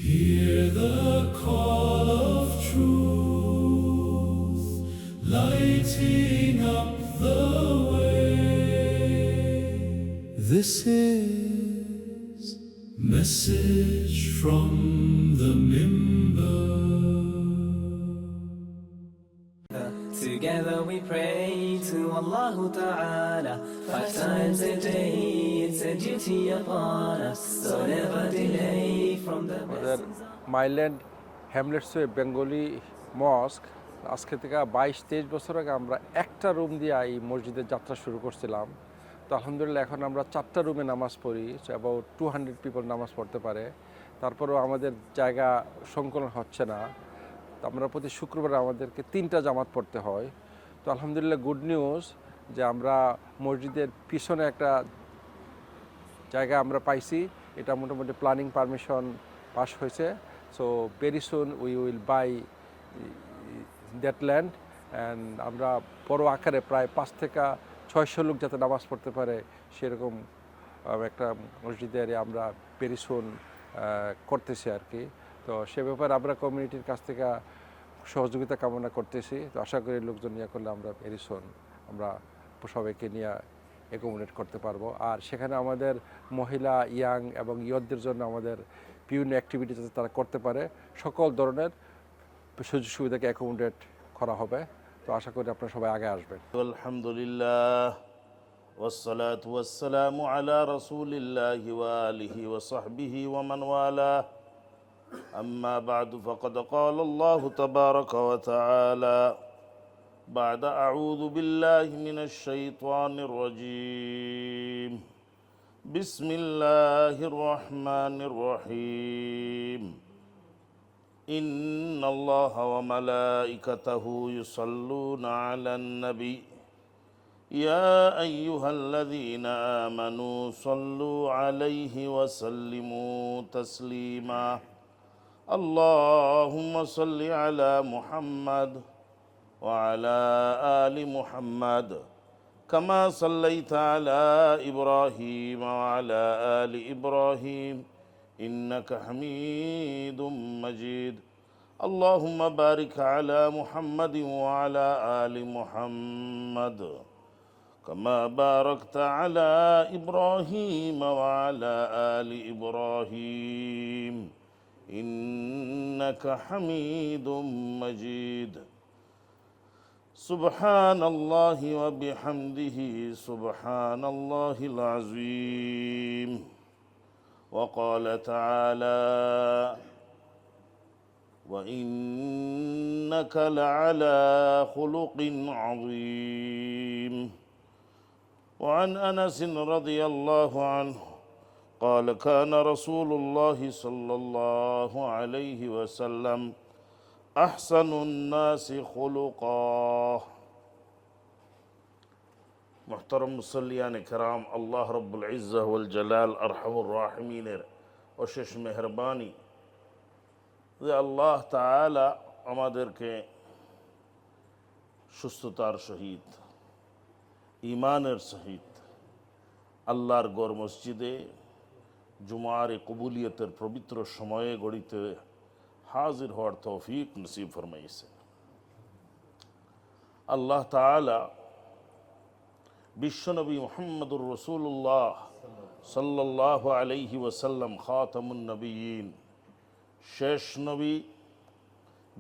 Hear the call of truth, lighting up the way. This is message from the Mimbar. Together we pray to Allah Ta'ala 5 times a day. It's a duty upon us, so never delay from the blessings. মাইল্যান্ড হ্যামলেটসে Bengali mosque আজকে থেকে 22-23 বছর আগে আমরা একটা room দিয়ে এই মসজিদের যাত্রা শুরু করছিলাম। তো আলহামদুলিল্লাহ এখন আমরা 4টা রুমে নামাজ পড়ি, অ্যাবাউট 200 পিপল নামাজ পড়তে পারে। তারপরেও আমাদের জায়গা সংকলন হচ্ছে না, তো আমরা প্রতি শুক্রবার আমাদেরকে 3টা জামাত পড়তে হয়। তো আলহামদুলিল্লাহ গুড নিউজ যে আমরা মসজিদের পিছনে একটা জায়গা আমরা পাইছি, এটা মোটামুটি প্ল্যানিং পারমিশন পাস হয়েছে। So very soon we will buy that land and আমরা বড় আকারে প্রায় 5 থেকে 600 লোক যাতে নামাজ পড়তে পারে সেরকম একটা মসজিদের আমরা ভেরি সুন করতেছি আর কি। তো সে ব্যাপারে আমরা কমিউনিটির কাছ থেকে সহযোগিতা কামনা করতেছি। তো আশা করি লোকজন নিয়ে করলে আমরা ভেরি সুন আমরা সবাইকে নিয়ে অ্যাকোমোডেট করতে পারবো। আর সেখানে আমাদের মহিলা, ইয়াং এবং ইয়তদের জন্য আমাদের বিভিন্ন অ্যাক্টিভিটি যাতে তারা করতে পারে সকল ধরনের সুযোগ সুবিধাকে অ্যাকোমোডেট করা হবে। তো আশা করি আপনারা সবাই আগে আসবেন। আলহামদুলিল্লাহ ওয়াসসালাতু ওয়াসসালামু আলা রাসূলিল্লাহি ওয়া আলিহি ওয়া সাহবিহি ওয়া মান ওয়ালা আম্মা বা'দু ফাকাদ ক্বালা আল্লাহু তাবারাকা ওয়া তাআলা بعد أعوذ بالله من الشيطان الرجيم بسم الله الرحمن الرحيم إن الله وملائكته يصلون على النبي يا أيها الذين آمنوا صلوا عليه وسلموا تسليما اللهم صل على محمد وعلى آل محمد كما صليت على إبراهيم وعلى آل إبراهيم إنك حميد مجيد اللهم بارك على محمد وعلى آل محمد كما باركت على إبراهيم وعلى آل إبراهيم إنك حميد مجيد سبحان الله وبحمده سبحان الله العظيم وقال تعالى وإنك لعلى خلق عظيم وعن أنس رضي الله عنه قال كان رسول الله صلى الله عليه وسلم أحسن الناس خلقا محترم মুসল্লিয়ান کرام আল্লাহ রব্বুল ইজ্জাহ ওয়াল জালাল আরহামুর রাহিমিনের অশেষ মেহেরবানি যে আল্লাহ তাআলা আমাদেরকে সুস্থতার সহিত ঈমানের সহিত আল্লাহর ঘর মসজিদে জুমার কবুলিয়তের পবিত্র সময়ে গড়িতে হাজির হওয়ার তৌফিক নসিব ফরমাইছে। আল্লাহ তাআলা বিশ্বনবী মুহাম্মদুর রাসূলুল্লাহ সাল্লাল্লাহু আলাইহি ওয়াসাল্লাম খাতামুন নবিয়্যিন, শেষ নবী,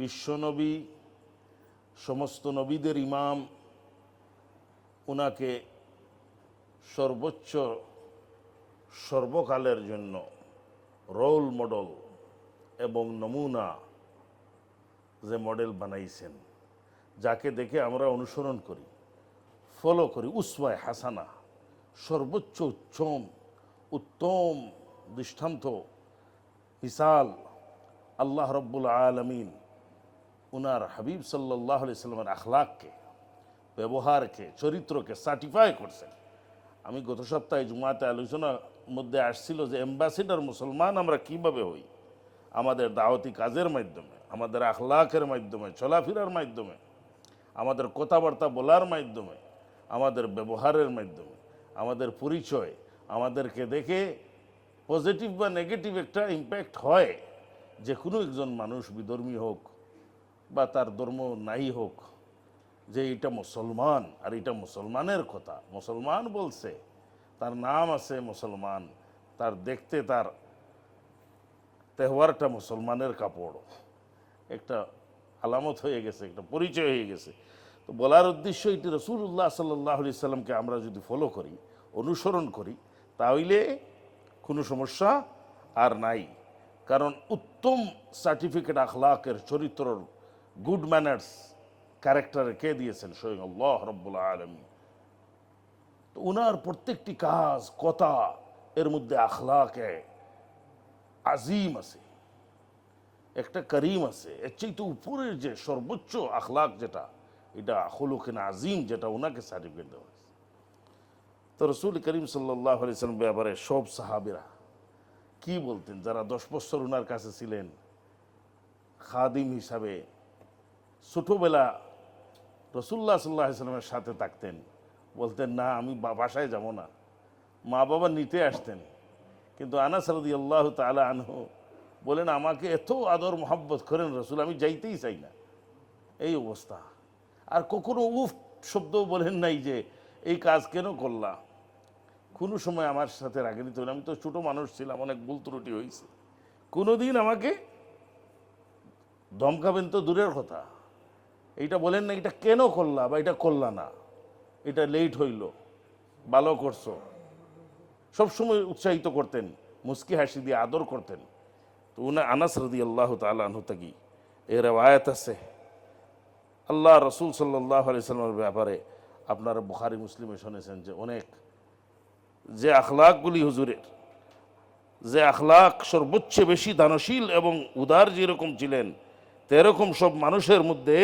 বিশ্বনবী, সমস্ত নবীদের ইমাম, উনাকে সর্বোচ্চ সর্বকালের জন্য রোল মডেল এবং নমুনা যে মডেল বানাইছেন, যাকে দেখে আমরা অনুসরণ করি, ফলো করি, উসওয়ায়ে হাসানা, সর্বোচ্চ উত্তম দৃষ্টান্ত মিসাল আল্লাহ রব্বুল আলামিন উনার হাবিব সাল্লাল্লাহু আলাইহি সাল্লামের আখলাককে, ব্যবহারকে, চরিত্রকে সার্টিফাই করছেন। আমি গত সপ্তাহে জুমাতে আলোচনার মধ্যে আসছিল যে অ্যাম্বাসেডর মুসলমান আমরা কিভাবে হই, আমাদের দাওয়াতি কাজের মাধ্যমে, আমাদের আখলাকের মাধ্যমে, চলাফেরার মাধ্যমে, আমাদের কথাবার্তা বলার মাধ্যমে, আমাদের ব্যবহারের মাধ্যমে, আমাদের পরিচয় আমাদেরকে দেখে পজিটিভ বা নেগেটিভ একটা ইম্প্যাক্ট হয়। যে কোনো একজন মানুষ বিধর্মী হোক বা তার ধর্ম নাই হোক, যে এটা মুসলমান আর এটা মুসলমানের কথা, মুসলমান বলছে, তার নাম আছে মুসলমান, তার দেখতে তার তেহওয়ারটা মুসলমানের কাপড়, একটা আলামত হয়ে গেছে, একটা পরিচয় হয়ে গেছে। তো বলার উদ্দেশ্য এটি, রাসূলুল্লাহ সাল্লাল্লাহু আলাইহি সাল্লামকে আমরা যদি ফলো করি, অনুসরণ করি, তাহলে কোনো সমস্যা আর নাই। কারণ উত্তম সার্টিফিকেট আখলাকের, চরিত্রর, গুড ম্যানার্স, ক্যারেক্টারে কে দিয়েছেন? স্বয়ং আল্লাহ রাব্বুল আলামিন। তো উনার প্রত্যেকটি কাজ, কথা, এর মধ্যে আখলাকে আজিম আছে, একটা করিম আছে। এর চাইতে উপরের যে সর্বোচ্চ আখলাক যেটা, এটা খুলুকিন আজিম, যেটা ওনাকে সার্টিফিকেট দেওয়া হয়েছে। তো রসুল করিম সাল্লাল্লাহু আলাইহি সাল্লাম ব্যাপারে সব সাহাবীরা কি বলতেন, যারা 10 বছর ওনার কাছে ছিলেন খাদিম হিসাবে, ছোটোবেলা রসুল্লাহ সাল্লাল্লাহু আলাইহি সাল্লামের সাথে থাকতেন, বলতেন না আমি বাসায় যাব না, মা বাবা নিতে আসতেন। কিন্তু আনাস রাদিয়াল্লাহু তাআলা আনহু বলেন, আমাকে এত আদর মোহাব্বত করেন রসুল, আমি যাইতেই চাই না। এই অবস্থা। আর কখনো উফ শব্দও বলেন নাই যে এই কাজ কেন করলা। কোনো সময় আমার সাথে রাগান্বিত হলেন, আমি তো ছোটো মানুষ ছিলাম, অনেক ভুল ত্রুটি হয়েছে, কোনো দিন আমাকে ধমকাবেন তো দূরের কথা, এইটা বলেন না এটা কেন করলা বা এটা করলা না, এটা লেট হইল, ভালো করছো, সবসময় উৎসাহিত করতেন, মুস্কি হাসি দিয়ে আদর করতেন। তো উনি আনাস রাদিয়াল্লাহু তাআলা আনহু থেকে এর রিওয়ায়াত আছে, আল্লাহ রসুল সাল্লাল্লাহু আলাইহি সাল্লামের ব্যাপারে আপনারা বুখারী মুসলিমে শুনেছেন যে অনেক যে আখলাকগুলি হুজুরের, যে আখলাক সর্বোচ্চ বেশি দানশীল এবং উদার যেরকম ছিলেন, তেরকম সব মানুষের মধ্যে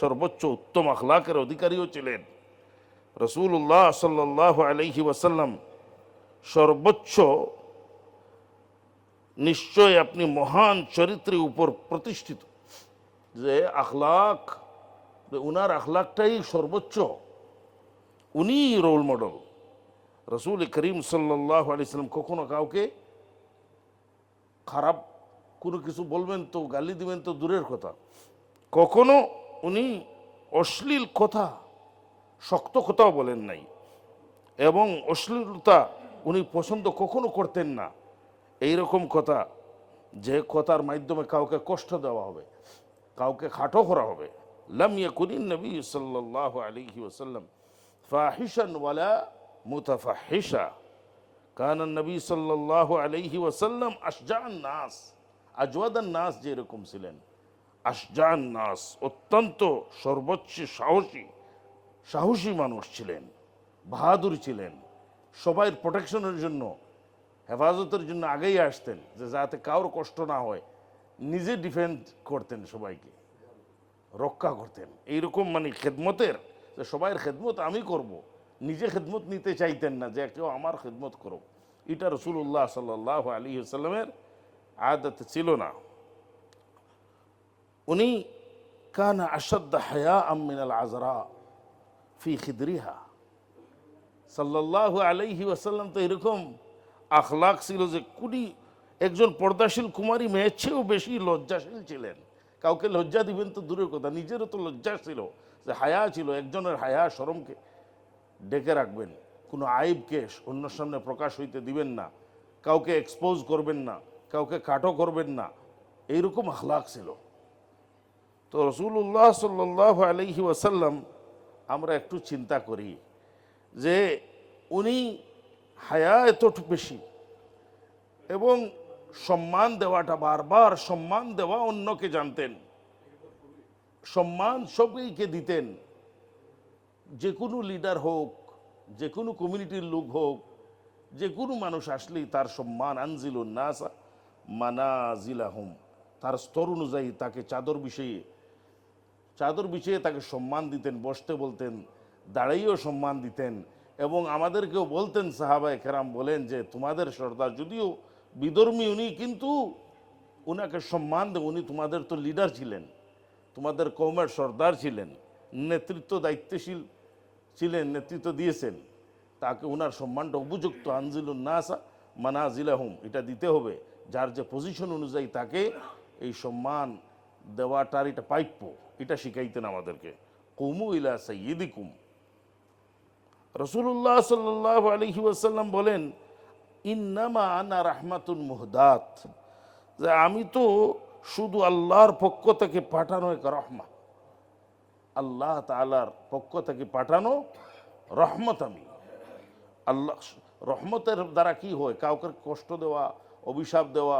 সর্বোচ্চ উত্তম আখলাকের অধিকারীও ছিলেন। রাসূলুল্লাহ সাল্লাল্লাহু আলাইহি ওয়াসাল্লাম সর্বোচ্চ, নিশ্চয় আপনি মহান চরিত্রের উপর প্রতিষ্ঠিত, যে আখলাক, উনার আখলাকটাই সর্বোচ্চ, উনি রোল মডেল। রসুল করিম সাল্লাল্লাহু আলাইহি সাল্লাম কখনো কাউকে খারাপ কোনো কিছু বলবেন তো, গালি দিবেন তো দূরের কথা, কখনো উনি অশ্লীল কথা, শক্ত কথাও বলেন নাই, এবং অশ্লীলতা উনি পছন্দ কখনো করতেন না। এই রকম কথা, যে কথার মাধ্যমে কাউকে কষ্ট দেওয়া হবে, কাউকে খাটো করা হবে। লাম ইয়াকুনিন নবী সাল্লাল্লাহু আলাইহি ওয়াসাল্লাম ফাহিশান ওয়ালা মুতাফাহিশা, কানা নবী সাল্লাল্লাহু আলাইহি ওয়াসাল্লাম আশজাআন নাস, আজওয়াদান নাস যেরকম ছিলেন, আশজাআন নাস, অত্যন্ত সর্বোচ্চ সাহসী মানুষ ছিলেন, বাহাদুর ছিলেন, সবাই প্রোটেকশনের জন্য, হেফাজতের জন্য আগেই আসতেন, যে যাতে কারোর কষ্ট না হয়, নিজে ডিফেন্ড করতেন, সবাইকে রক্ষা করতেন। এইরকম মানে খেদমতের, যে সবাইয়ের খেদমত আমি করব, নিজে খেদমত নিতে চাইতেন না যে কেউ আমার খেদমত করো। এটা রাসূলুল্লাহ সাল্লাল্লাহু আলাইহি ওয়াসাল্লামের আদত ছিল না। উনি কানা আশাদ্দ হায়াআম মিনাল আযরা ফি খিদরিহা, সাল্লাল্লাহু আলাইহি ওয়াসাল্লাম তো এরকম আখলাক ছিল যে কুড়ি একজন পর্দাশীল কুমারী মেয়ের চেয়েও বেশি লজ্জাশীল ছিলেন। কাউকে লজ্জা দিবেন তো দূরের কথা, নিজেরও তো লজ্জা ছিল, যে হায়া ছিল, একজনের হায়া শরমকে ডেকে রাখবেন, কোনো আইবকে অন্যের সামনে প্রকাশ হইতে দিবেন না, কাউকে এক্সপোজ করবেন না, কাউকে কাটো করবেন না, এইরকম আখলাক ছিল। তো রাসূলুল্লাহ সাল্লাল্লাহু আলাইহি ওয়াসাল্লাম, আমরা একটু চিন্তা করি যে উনি হায়া এত বেশি, এবং সম্মান দেওয়াটা, বারবার সম্মান দেওয়া, অন্যকে জানতেন, সম্মান সবাইকে দিতেন, যে কোনো লিডার হোক, যে কোনো কমিউনিটির লোক হোক, যে কোনো মানুষ আসলেই তার সম্মান, আনজিলুন নাস মানাজিলাহুম, তার স্তর অনুযায়ী তাকে চাদর বিছিয়ে তাকে সম্মান দিতেন, বসতে বলতেন, দাঁড়াইয়েও সম্মান দিতেন। এবং আমাদেরকেও বলতেন, সাহাবায়ে কেরাম বলেন যে তোমাদের সর্দার যদিও বিধর্মী, উনি কিন্তু উনাকে সম্মান দেন, উনি তোমাদের তো লিডার ছিলেন, তোমাদের কওমের সর্দার ছিলেন, নেতৃত্ব দায়িত্বশীল ছিলেন, নেতৃত্ব দিয়েছেন, তাকে উনার সম্মানটা উপযুক্ত। আনজিলুন নাস মানাজিলাহুম, এটা দিতে হবে, যার যে পজিশন অনুযায়ী তাকে এই সম্মান দেওয়াটার এটা প্রাপ্য, এটা শিখাইতেন আমাদেরকে। কুমু ইলা সাইয়্যিদিকুম। রাসূলুল্লাহ সাল্লাল্লাহু আলাইহি ওয়াসাল্লাম বলেন, ইন্নামা আনা রাহমাতুন মুহদাত, যে আমি তো শুধু আল্লাহর পক্ষ থেকে পাঠানো এক রহমত, আল্লাহ তাআলার পক্ষ থেকে পাঠানো রহমত। আমি আল্লাহ রহমতের দ্বারা কি হয়? কাউকে কষ্ট দেওয়া, অভিশাপ দেওয়া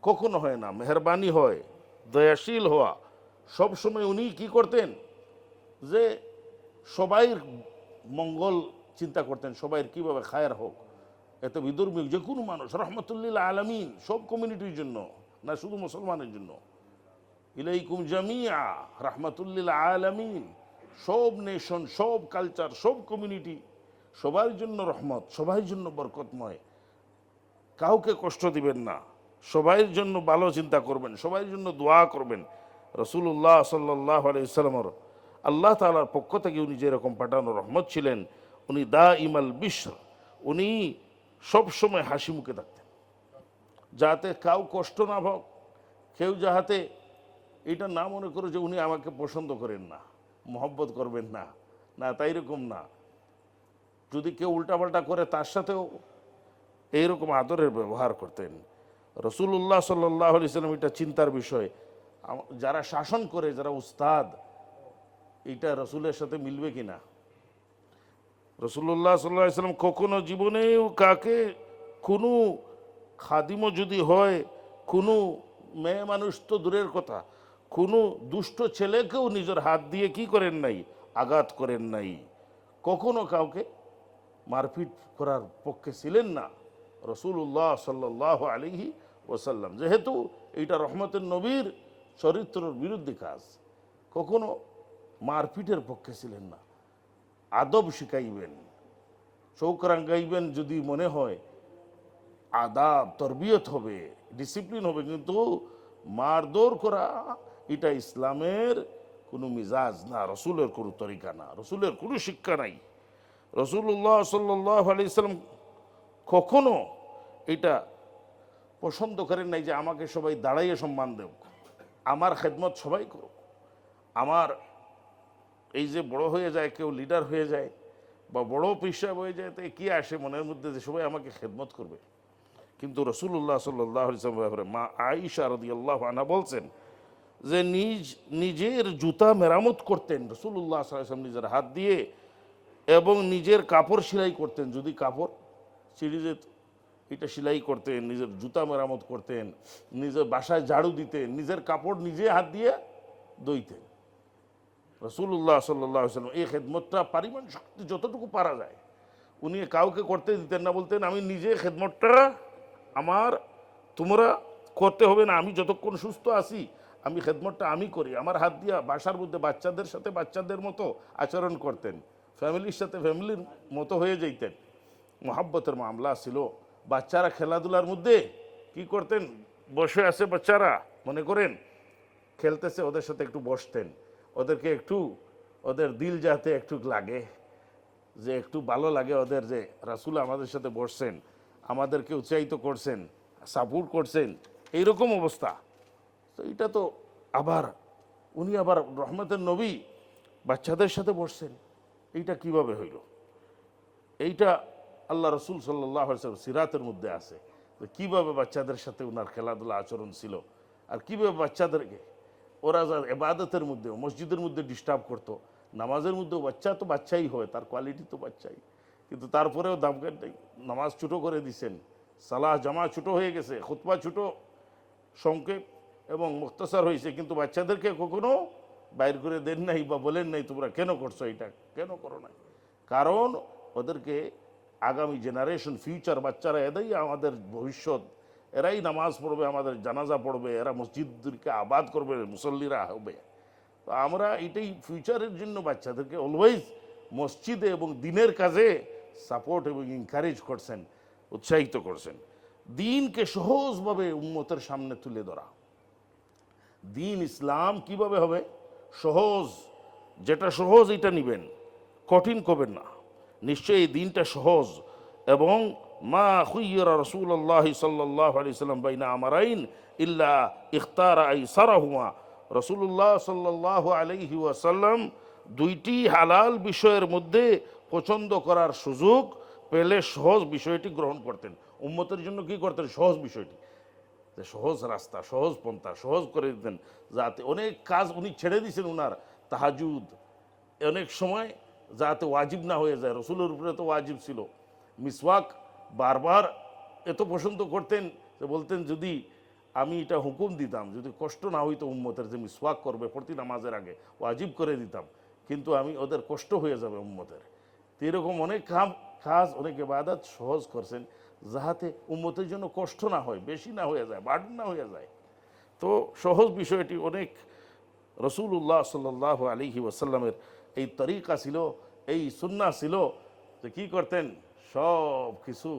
কখনো হয় না। মেহেরবানি হয়, দয়াশীল হওয়া। সবসময় উনি কি করতেন? যে সবাইয়ের মঙ্গল চিন্তা করতেন, সবাইয়ের কিভাবে খায়ের হোক। এত বিধর্মী যে কোনো মানুষ, রহমতুল্লিল আলামিন, সব কমিউনিটির জন্য না, শুধু মুসলমানের জন্য। ইলাইকুম জামিয়া রাহমাতুল্লিল আলামিন, সব নেশন, সব কালচার, সব কমিউনিটি, সবার জন্য রহমত, সবার জন্য বরকতময়। কাউকে কষ্ট দিবেন না, সবাইয়ের জন্য ভালো চিন্তা করবেন, সবাইয়ের জন্য দোয়া করবেন। রাসূলুল্লাহ সাল্লাল্লাহু আলাইহি ওয়াসাল্লাম আল্লাহ তাআলার পক্ষ থেকে উনি যেরকম পাঠানো রহমত ছিলেন, উনি দাইমাল বিশর, উনি সবসময় হাসি মুখে থাকতেন, যাতে কাউ কষ্ট না হোক, কেউ যাহাতে এটা না মনে করে যে উনি আমাকে পছন্দ করেন না, মহব্বত করবেন না, না তাই রকম না। যদি কেউ উল্টাপাল্টা করে তার সাথেও এইরকম আদরের ব্যবহার করতেন। রাসূলুল্লাহ সাল্লাল্লাহু আলাইহি ওয়াসাল্লাম এটা চিন্তার বিষয়। যারা শাসন করে, যারা উস্তাদ, এটা রসুলের সাথে মিলবে কিনা? রাসূলুল্লাহ সাল্লাল্লাহু আলাইহি ওয়াসাল্লাম কখনো জীবনেও কাকে, কোনো খাদিমও যদি হয়, কোনো মেয়ে মানুষ তো দূরের কথা, কোনো দুষ্ট ছেলেকেও নিজের হাত দিয়ে কি করেন নাই? আঘাত করেন নাই। কখনো কাউকে মারপিট করার পক্ষে ছিলেন না রাসূলুল্লাহ সাল্লাল্লাহু আলাইহি ওয়াসাল্লাম। যেহেতু এইটা রহমতের নবীর চরিত্রের বিরুদ্ধে কাজ, কখনো মারপিটের পক্ষে ছিলেন না। আদব শিখাইবেন, চৌক রাঙ্গাইবেন যদি মনে হয়, আদাব তরবিয়ত হবে, ডিসিপ্লিন হবে, কিন্তু মারধর করা এটা ইসলামের কোনো মিজাজ না, রসুলের কোনো তরিকা না, রসুলের কোনো শিক্ষা নাই। রাসূলুল্লাহ সাল্লাল্লাহু আলাইহি ওয়াসাল্লাম কখনো এটা পছন্দ করেন নাই যে আমাকে সবাই দাঁড়াইয়ে সম্মান দেব, আমার খেদমত সবাই করুক। আমার এই যে বড় হয়ে যায়, কেউ লিডার হয়ে যায় বা বড় পেশাব হয়ে যায়, তাই কি আসে মনের মধ্যে যে সবাই আমাকে খেদমত করবে? কিন্তু রাসূলুল্লাহ সাল্লাল্লাহু আলাইহি ওয়াসাল্লাম মা আয়েশা রাদিয়াল্লাহু আনহা বলছেন যে নিজের জুতা মেরামত করতেন রাসূলুল্লাহ সাল্লাল্লাহু আলাইহি ওয়াসাল্লাম নিজের হাত দিয়ে, এবং নিজের কাপড় সেলাই করতেন। যদি কাপড় ছিঁড়ে যেত, এটা সেলাই করতেন, নিজের জুতা মেরামত করতেন, নিজের বাসায় ঝাড়ু দিতেন, নিজের কাপড় নিজে হাত দিয়ে ধুইতেন। রাসূলুল্লাহ সাল্লাল্লাহু আলাইহি ওয়াসাল্লাম এই খেদমতটা পারিমাণ শক্তি যতটুকু পারা যায় উনি কাউকে করতে দিতেন না। বলতেন, আমি নিজে খেদমতটা তোমরা করতে হবে না, আমি যতক্ষণ সুস্থ আছি আমি খেদমতটা আমি করি। আমার হাত দিয়া বাসার মধ্যে বাচ্চাদের সাথে বাচ্চাদের মতো আচরণ করতেন, ফ্যামিলির সাথে ফ্যামিলির মতো হয়ে যাইতেন। মোহাব্বতের মামলা ছিল। বাচ্চারা খেলাধুলার মধ্যে কি করতেন? বসে আছে বাচ্চারা, মনে করেন খেলতেছে, ওদের সাথে একটু বসতেন, ওদেরকে একটু, ওদের দিল যাতে একটু লাগে, যে একটু ভালো লাগে ওদের, যে রাসূল আমাদের সাথে বসছেন, আমাদেরকে উৎসাহিত করছেন, সাপোর্ট করছেন, এইরকম অবস্থা। তো এটা তো আবার উনি আবার রহমতের নবী বাচ্চাদের সাথে বসছেন, এইটা কিভাবে হইল? এইটা আল্লাহ রসুল সাল্লাল্লাহু আলাইহি ওয়াসাল্লাম সিরাতের মধ্যে আছে যে কীভাবে বাচ্চাদের সাথে ওনার খেলাধুলা আচরণ ছিল, আর কীভাবে বাচ্চাদেরকে ওরা ইবাদতের মধ্যে, মসজিদের মধ্যে ডিস্টার্ব করতো, নামাজের মধ্যেও বাচ্চা তো বাচ্চাই হয়, তার কোয়ালিটি তো বাচ্চাই, কিন্তু তারপরেও দামকার নামাজ ছোটো করে দিছেন, সালাহ জামা ছোটো হয়ে গেছে, খুতবা ছোটো, সংক্ষেপ এবং মুখতাসার হয়েছে, কিন্তু বাচ্চাদেরকে কখনো বাইর করে দেন নাই বা বলেন নাই তোমরা কেন করছো, এটা কেন করো নাই। কারণ ওদেরকে আগামী জেনারেশন, ফিউচার বাচ্চারা এরাই আমাদের ভবিষ্যৎ, এরাই নামাজ পড়বে, আমাদের জানাজা পড়বে, এরা মসজিদকে আবাদ করবে, মুসল্লিরা হবে। তো আমরা এটাই ফিউচারের জন্য বাচ্চাদেরকে অলওয়েজ মসজিদে এবং দিনের কাজে সাপোর্ট এবং এনকারেজ করছেন, উৎসাহিত করছেন। দিনকে সহজভাবে উম্মতের সামনে তুলে ধরা। দিন ইসলাম কিভাবে হবে? সহজ, যেটা সহজ এটা নেবেন, কঠিন করবেন না। নিশ্চয়ই এই দিনটা সহজ এবং মা খুইয়রা রাসূলুল্লাহ সাল্লাল্লাহু আলাইহি ওয়াসাল্লাম বাইনা আমরাইন ইল্লা ইখতারা আইসারাহুমা। রাসূলুল্লাহ সাল্লাল্লাহু আলাইহি ওয়াসাল্লাম দুইটি হালাল বিষয়ের মধ্যে পছন্দ করার সুযোগ পেলে সহজ বিষয়টি গ্রহণ করতেন। উম্মতের জন্য কি করতেন? সহজ বিষয়টি, যে সহজ রাস্তা, সহজ পন্থা সহজ করে দিতেন, যাতে অনেক কাজ উনি ছেড়ে দিয়েছেন ওনার, তাহাজুদ অনেক সময় যাতে ওয়াজিব না হয়ে যায়। রসুলের উপরে তো ওয়াজিব ছিল। মিসওয়াক বারবার এত পছন্দ করতেন যে বলতেন যদি আমি এটা হুকুম দিতাম, যদি কষ্ট না হইতো উম্মতের যে মিসওয়াক করবে প্রতি নামাজের আগে, ওয়াজিব করে দিতাম, কিন্তু আমি ওদের কষ্ট হয়ে যাবে উম্মতের। তো এরকম অনেক কাজ অনেক ইবাদত সহজ করছেন যাহাতে উম্মতের জন্য কষ্ট না হয়, বেশি না হয়ে যায়, বার্ডেন না হয়ে যায়। তো সহজ বিষয়টি অনেক রসুল্লাহ সাল্লাল্লাহু আলাইহি ওয়াসাল্লামের এই তরিকা ছিল, এই সুন্নাহ ছিল যে কী করতেন, সব কিছু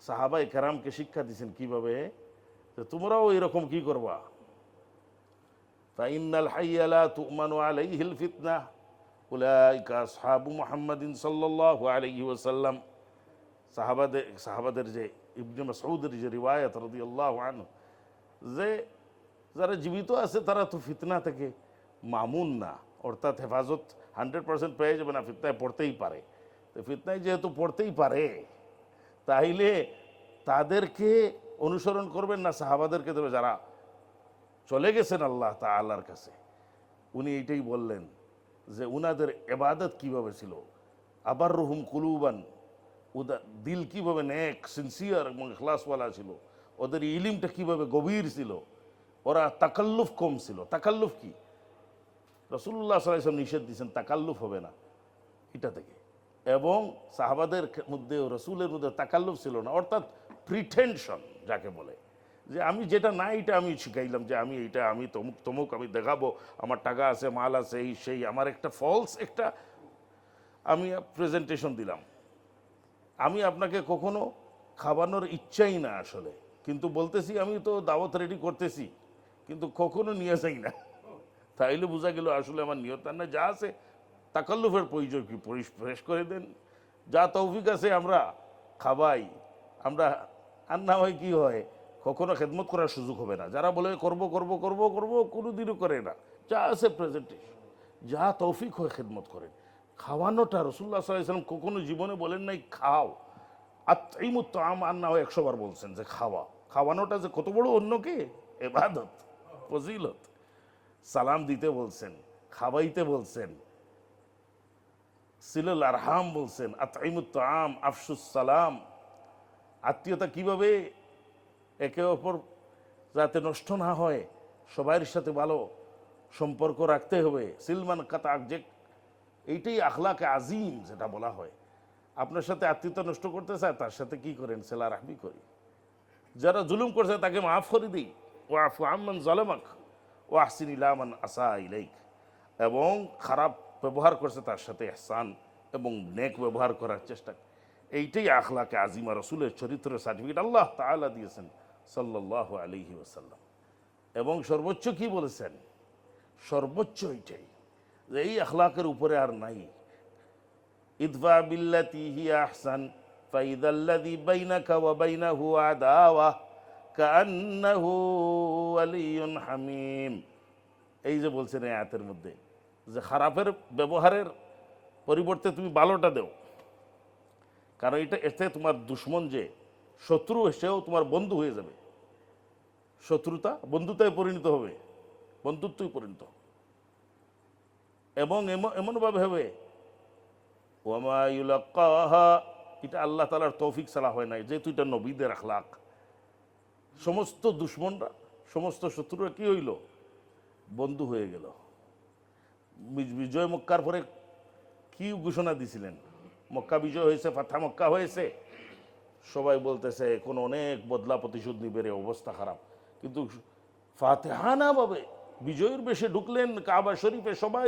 সাহাবায়ে কেরামকে শিক্ষা দিয়েছেন কীভাবে যে তোমরাও এরকম কি করবা। ফাইন্নাল হাইয়া লা তু'মানু আলাইহিল ফিতনাহ উলাইকা আসহাবু মুহাম্মাদিন সাল্লাল্লাহু আলাইহি ওয়াসাল্লাম। সাহাবাদের যে ইবনে মাসউদের যে রিওয়ায়াত রাদিয়াল্লাহু আনহু, যে যারা জীবিত আছে তারা তো ফিতনা থেকে মামুন না, অর্থাৎ হেফাজত 100% পেয়ে যাবে না, ফিতনায় পড়তেই পারে। তো ফিতনায় যেহেতু পড়তেই পারে, তাইলে তাদেরকে অনুসরণ করবেন না, সাহাবাদেরকে দেবে যারা চলে গেছেন আল্লাহ তাআলার কাছে। উনি এইটাই বললেন যে উনাদের ইবাদত কিভাবে ছিল, আবার রুহুম কুলুবান, ওদের দিল কিভাবে নেক সিনসিয়ার এবং ইখলাসওয়ালা ছিল, ওদের ইলিমটা কিভাবে গভীর ছিল, ওরা তাকাল্লুফ কম ছিল। তাকাল্লুফ কি? রাসূলুল্লাহ সাল্লাল্লাহু আলাইহি ওয়াসাল্লাম নিষেধ দিয়েছেন তাকাল্লুফ হবে না এটা থেকে। এবং সাহাবাদের মধ্যে রসুলের মধ্যে তাকাল্লুফ ছিল না, অর্থাৎ প্রিটেনশন যাকে বলে, যে আমি যেটা না এটা আমি শিখাইলাম, যে আমি এইটা, আমি তমুক তমুক, আমি দেখাবো আমার টাকা আছে, মাল আছে, এই সেই, আমার একটা ফলস একটা আমি প্রেজেন্টেশন দিলাম। আমি আপনাকে কখনো খাওয়ানোর ইচ্ছাই না আসলে, কিন্তু বলতেছি আমি তো দাওয়াত রেডি করতেছি, কিন্তু কখনো নিয়ে যাই না। তাইলে বোঝা গেল আসলে আমার নিয়ত না। যা আছে তাকাল্লুফের পরিচয় কি, ফ্রেশ করে দেন, যা তৌফিক আছে আমরা খাবাই, আমরা আর না হয় কি হয়, কখনো খেদমত করার সুযোগ হবে না। যারা বলে করব করব করব করব, কোনোদিনও করে না। যা আছে প্রেজেন্টেশন, যা তৌফিক হয় খেদমত করেন। খাওয়ানোটা রাসূলুল্লাহ সাল্লাল্লাহু আলাইহি ওয়াসাল্লাম কখনো জীবনে বলেন নাই খাও, আতঈমুত তাআম, আর না হয় 100 বার বলছেন যে খাওয়া। খাওয়ানোটা যে কত বড় অন্যকে ইবাদত, ফজিলত। সালাম দিতে বলছেন, খাওয়াইতে বলছেন, সিলুল আরহাম বলছেন, আতঈমুত তাআম, আফশুস সালাম। আত্মীয়তা কিভাবে একে অপর যাতে নষ্ট না হয়, সবার সাথে ভালো সম্পর্ক রাখতে হবে। সিলমান কাতাক, যে এইটাই আখলাকে আজিম যেটা বলা হয়। আপনার সাথে আত্মীয়তা নষ্ট করতে চায়, তার সাথে কি করেন? সেলা রাহমি করি। যারা জুলুম করছে তাকে মাফ করে দিই, ওয়াফু আম্মান যালামাক ওয়া আহসিন ইলা মান আসা ইলাইক। এবং খারাপ ব্যবহার করছে তার সাথে ইহসান এবং নেক ব্যবহার করার চেষ্টা। এইটাই আখলাকে আজিমা, রসুলের চরিত্রের সার্টিফিকেট আল্লাহ তাআলা দিয়েছেন সাল্লাল্লাহু আলাইহি ওয়াসাল্লাম। এবং সর্বোচ্চ কি বলেছেন? সর্বোচ্চ এইটাই যে এই আখলাকের উপরে আর নাই। ইদফা বিল্লাতি হিয়া আহসান ফাইদাল্লাযী বাইনাকা ওয়া বাইনাহু আদাওয়া কাআন্নাহু ওয়ালিয়্যুন হামীম। এই যে বলছেন এই আয়াতের মধ্যে যে খারাপের ব্যবহারের পরিবর্তে তুমি ভালোটা দেও, কারণ এতে তোমার দুশ্মন যে শত্রু, সেও তোমার বন্ধু হয়ে যাবে। শত্রুতা বন্ধুতায় পরিণত হবে, বন্ধুত্বই পরিণত হবে। এবং এমনভাবে হবে ওয়ামা ইউলাক্কাহা, এটা আল্লাহ তাআলার তৌফিক ছাড়া হয় নাই, যেহেতু এটা নবীদের আখলাক। সমস্ত দুশ্মনরা, সমস্ত শত্রুরা কি হইল? বন্ধু হয়ে গেল। বিজয় মক্কার পরে কি ঘোষণা দিছিলেন? মক্কা বিজয় হয়েছে, ফাতহা মক্কা হয়েছে, সবাই বলতেছে এখন অনেক বদলা প্রতিশোধ নিবে রে, অবস্থা খারাপ। কিন্তু ফাতেহানা ভাবে বিজয়ের বেশে ঢুকলেন কাবা শরীফে, সবাই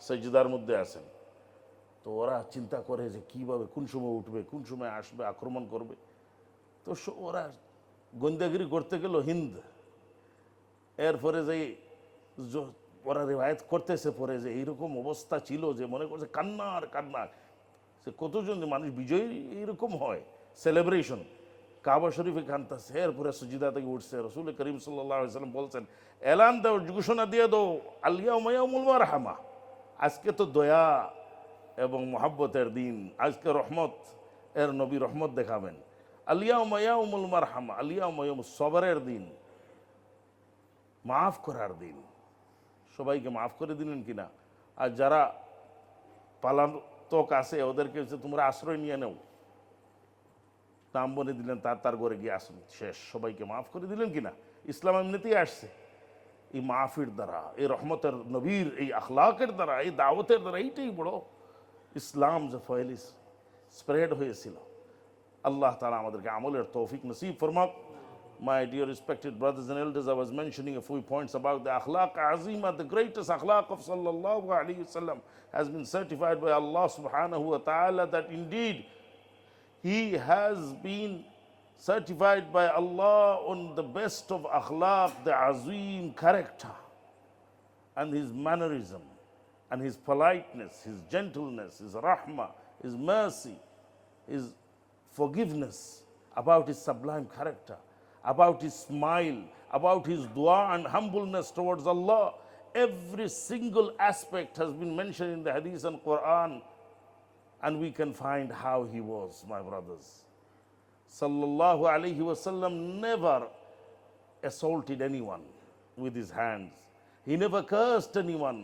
সজিদার মধ্যে আছেন। তো ওরা চিন্তা করে যে কিভাবে, কোন সময় উঠবে, কোন সময় আসবে, আক্রমণ করবে। তো ওরা গোয়েন্দাগিরি করতে গেল হিন্দ। এরপরে যে ওরা রিওয়ায়াত করতেছে পরে যে এইরকম অবস্থা ছিল যে মনে করছে কান্নার কান্না, সে কতজন মানুষ বিজয়ী এরকম হয়, সেলিব্রেশন। কাবা শরীফে কান্তাছে, এরপরে সুজিদা থেকে উঠছে, রসুল করিম সাল্লাল্লাহু আলাইহি ওয়াসাল্লাম বলছেন, এলান দাও, ঘোষণা দিয়ে দাও, আলিয়াউমা ইয়াউমুল মারহামা, আজকে তো দয়া এবং মহাব্বতের দিন, আজকে রহমত এর নবী রহমত দেখাবেন। আলিয়াউমা ইয়াউমুল মারহামা, আলিয়াউমা ইয়াউমুস সবরের দিন, মাফ করার দিন। সবাইকে মাফ করে দিলেন কিনা? আর যারা পালাতক আছে ওদেরকে হচ্ছে তোমরা আশ্রয় নিয়ে নেও, নাম বলে দিলেন, তার ঘরে গিয়ে আসুন, শেষ। সবাইকে মাফ করে দিলেন কিনা? ইসলাম এমনিতেই আসছে এই মাফির দ্বারা, এই রহমতের নবীর এই আখলাকের দ্বারা, এই দাওয়াতের দ্বারা। এইটাই বড় ইসলাম যে ফয়েলিস স্প্রেড হয়েছিল। আল্লাহ তাআলা আমাদেরকে আমলের তৌফিক নসিব ফরমাক। My dear respected brothers and elders, I was mentioning a few points about the akhlaq azima, the greatest akhlaq of sallallahu alayhi wasallam has been certified by Allah subhanahu wa ta'ala, that indeed he has been certified by Allah on the best of akhlaq, the azim character and his mannerism and his politeness, his gentleness, his rahmah, his mercy, his forgiveness, about his sublime character, about his smile, about his dua and humbleness towards Allah. Every single aspect has been mentioned in the Hadith and Quran, and we can find how he was, my brothers. Sallallahu alayhi wasallam never assaulted anyone with his hands. He never cursed anyone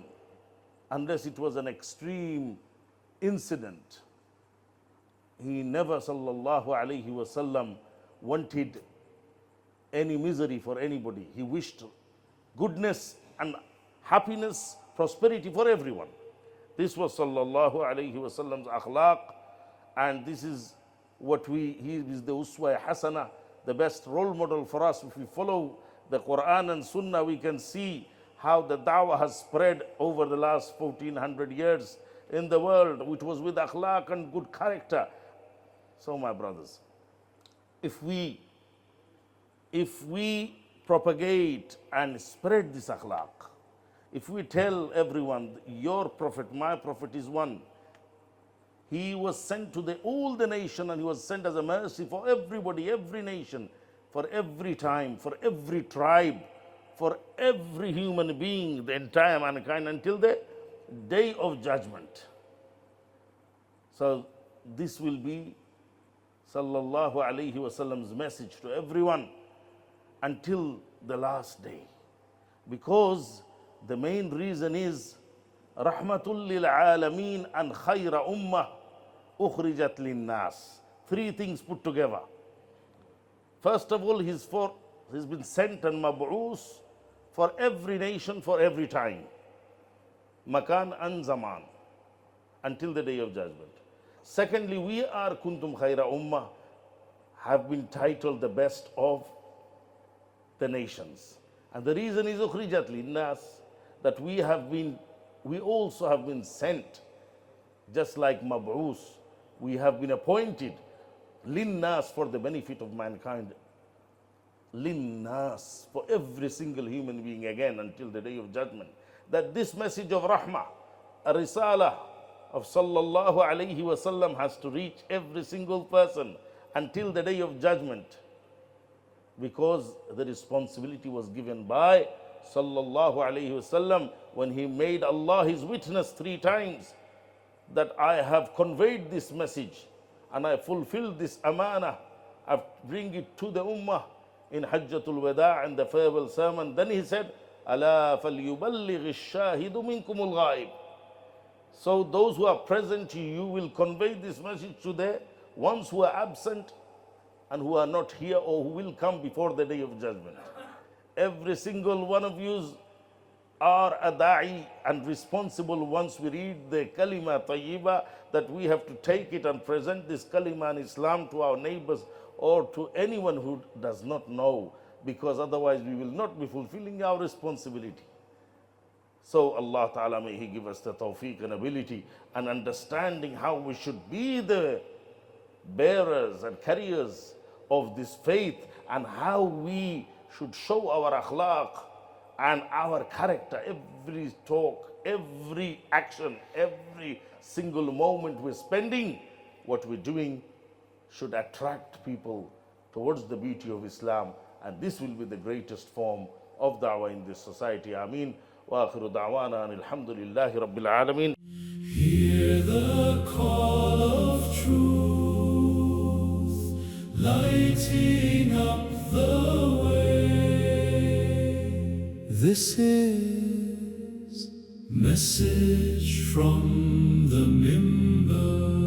unless it was an extreme incident. He never, sallallahu alayhi wasallam, wanted any misery for anybody. He wished goodness and happiness, prosperity for everyone. This was sallallahu alayhi wasallam's akhlaq, and this is what he is the uswa hasana, the best role model for us. If we follow the Quran and Sunnah, we can see how the da'wah has spread over the last 1400 years in the world, which was with akhlaq and good character. So my brothers, if we propagate and spread this akhlaq, if we tell everyone, your prophet, my prophet is one, he was sent to all the nation, and he was sent as a mercy for everybody, every nation, for every time, for every tribe, for every human being, the entire mankind, until the day of judgment. So this will be sallallahu alayhi wasallam's message to everyone until the last day, because the main reason is rahmatul lil alameen and khayra ummah ukhrijat lin nas. Three things put together. First of all, he's been sent and mab'us for every nation, for every time, makan and zaman, until the day of judgment. Secondly, we are kuntum khayra ummah, have been titled the best of the nations. And the reason is ukhrijat linnas, that we also have been sent, just like mab'us, we have been appointed linnas for the benefit of mankind, linnas for every single human being, again until the day of judgment. That this message of rahmah, a risala of sallallahu alayhi wasallam, has to reach every single person until the day of judgment, because the responsibility was given by sallallahu alayhi wasallam when he made Allah his witness 3 times, that I have conveyed this message and I fulfilled this amanah, I bring it to the ummah in Hajjatul Wada and the farewell sermon. Then he said, ala falyuballigh ash-shahidu minkumul ghaib. So those who are present, you will convey this message to the ones who are absent and who are not here, or who will come before the day of judgment. Every single one of you are a da'i and responsible. Once we read the kalima tayyiba, that we have to take it and present this kalima and Islam to our neighbors or to anyone who does not know, because otherwise we will not be fulfilling our responsibility. So Allah Ta'ala, may He give us the tawfiq and ability and understanding how we should be the bearers and carriers of this faith, and how we should show our akhlaq and our character, every talk, every action, every single moment we're spending, what we're doing should attract people towards the beauty of Islam, and this will be the greatest form of da'wah in this society. Ameen. Wa akhiru da'wana alhamdulillahi rabbil alameen. Hear the call of truth, lighting up the way. This is message from the Mimbar.